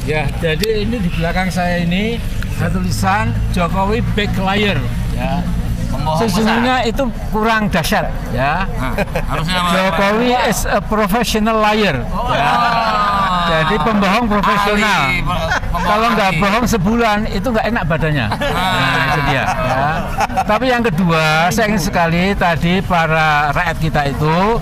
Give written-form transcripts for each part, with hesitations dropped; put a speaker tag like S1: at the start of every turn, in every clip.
S1: Ya, jadi ini di belakang saya ini ada tulisan Jokowi back liar. Ya. Sesungguhnya itu kurang dahsyat. Ya.
S2: Harusnya
S1: Jokowi is a professional liar. Ya. Jadi pembohong profesional. Kalau nggak bohong sebulan itu nggak enak badannya. Nah, itu dia. Ya. Tapi yang kedua, saya ingin sekali tadi para rakyat kita itu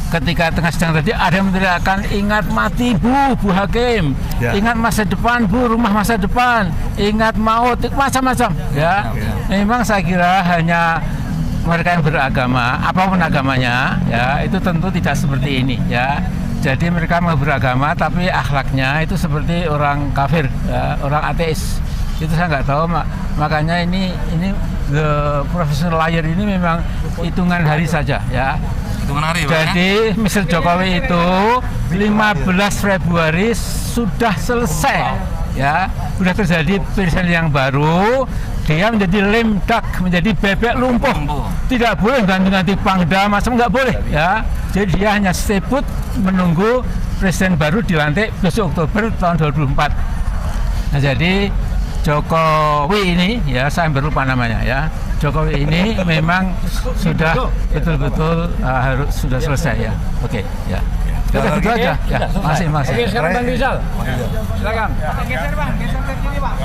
S1: ketika tengah sidang tadi ada yang meneriakkan ingat mati Bu Hakim, ingat masa depan Bu, rumah masa depan, ingat maut, macam-macam. Ya, memang saya kira hanya mereka yang beragama, apapun agamanya, ya itu tentu tidak seperti ini. Ya, jadi mereka mau beragama tapi akhlaknya itu seperti orang kafir, ya, orang ateis. Itu saya nggak tahu, makanya ini the professional liar ini memang hitungan hari saja, ya. Jadi Mr. Jokowi itu 15 Februari sudah selesai, ya, sudah terjadi presiden yang baru, dia menjadi lame duck, menjadi bebek lumpuh, tidak boleh ganti-ganti Pangdam, macam nggak boleh, ya. Jadi dia hanya stay put menunggu presiden baru dilantik besok Oktober tahun 2024. Nah, jadi Jokowi ini, ya saya berlupa namanya, ya. Jokowi ini memang sudah betul-betul harus sudah selesai, ya. Oke, ya. Sudah begitu aja, ya. Masih.
S3: Oke, sekarang Bang Rizal. Silakan.
S4: Geser Bang ke sini Bang.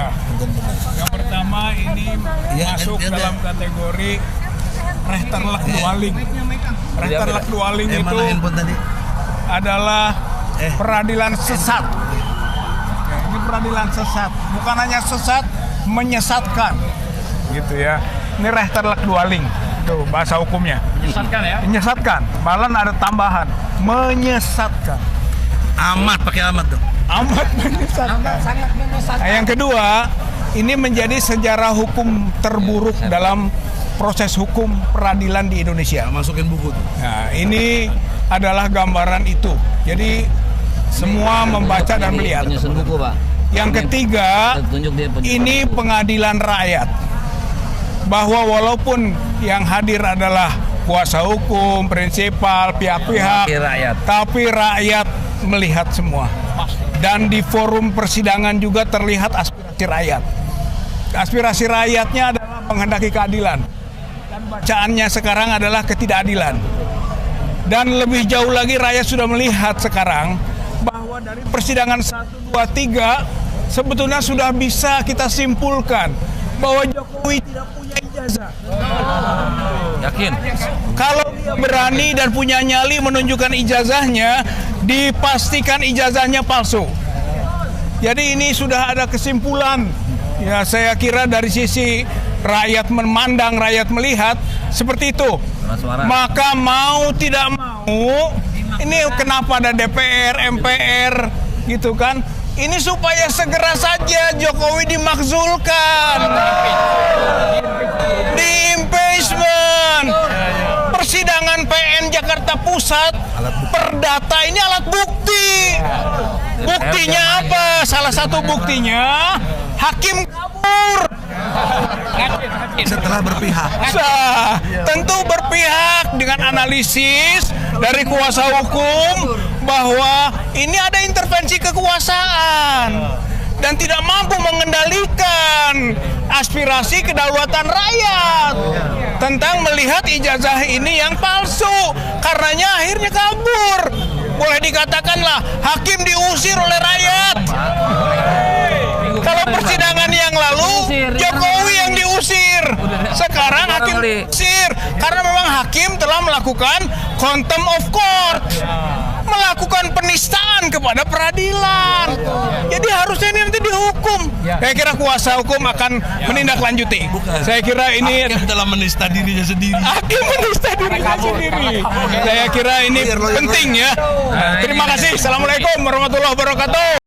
S5: Yang pertama ini masuk dalam kategori Rechter Lakdualing. Rechter Lakdualing itu adalah peradilan sesat. Ini peradilan sesat, bukan hanya sesat, menyesatkan, gitu ya. Ini Rechter Lakdualing, itu bahasa hukumnya.
S3: Menyesatkan ya?
S5: Menyesatkan, malah ada tambahan, menyesatkan.
S2: Amat, pakai amat dong.
S5: Amat menyesatkan.
S4: Sangat menyesatkan.
S5: Nah, yang kedua, ini menjadi sejarah hukum terburuk dalam proses hukum peradilan di Indonesia.
S2: Masukin buku tuh.
S5: Nah, ini adalah gambaran itu. Jadi semua membaca dan melihat. Yang ketiga, ini pengadilan rakyat. Bahwa walaupun yang hadir adalah kuasa hukum, prinsipal, pihak-pihak, tapi rakyat melihat semua. Dan di forum persidangan juga terlihat aspirasi rakyat. Aspirasi rakyatnya adalah menghendaki keadilan. Dan bacaannya sekarang adalah ketidakadilan. Dan lebih jauh lagi rakyat sudah melihat sekarang bahwa dari persidangan 1, 2, 3 sebetulnya sudah bisa kita simpulkan bahwa Jokowi tidak punya ijazah.
S2: Yakin?
S5: Kalau dia berani dan punya nyali menunjukkan ijazahnya, dipastikan ijazahnya palsu. Jadi ini sudah ada kesimpulan. Ya, saya kira dari sisi rakyat memandang, rakyat melihat seperti itu. Maka mau tidak mau, ini kenapa ada DPR, MPR, gitu kan? Ini supaya segera saja Jokowi dimakzulkan, di impeachment. Persidangan PN Jakarta Pusat, perdata ini alat bukti. Buktinya apa? Salah satu buktinya hakim kabur.
S2: Setelah berpihak.
S5: Tentu berpihak dengan analisis dari kuasa hukum bahwa ini ada intervensi kekuasaan dan tidak mampu mengendalikan aspirasi kedaulatan rakyat tentang melihat ijazah ini yang palsu, karenanya akhirnya kabur. Boleh dikatakanlah hakim diusir oleh rakyat. Kalau persidangan yang lalu Jokowi yang diusir, sekarang hakim diusir karena memang hakim telah melakukan contempt of court, melakukan penistaan kepada peradilan. Jadi harusnya ini nanti dihukum. Saya kira kuasa hukum akan menindaklanjuti. Saya kira ini
S2: hakim telah menista dirinya sendiri.
S5: Hakim menista dirinya sendiri. Saya kira ini penting ya. Terima kasih. Assalamualaikum warahmatullahi wabarakatuh.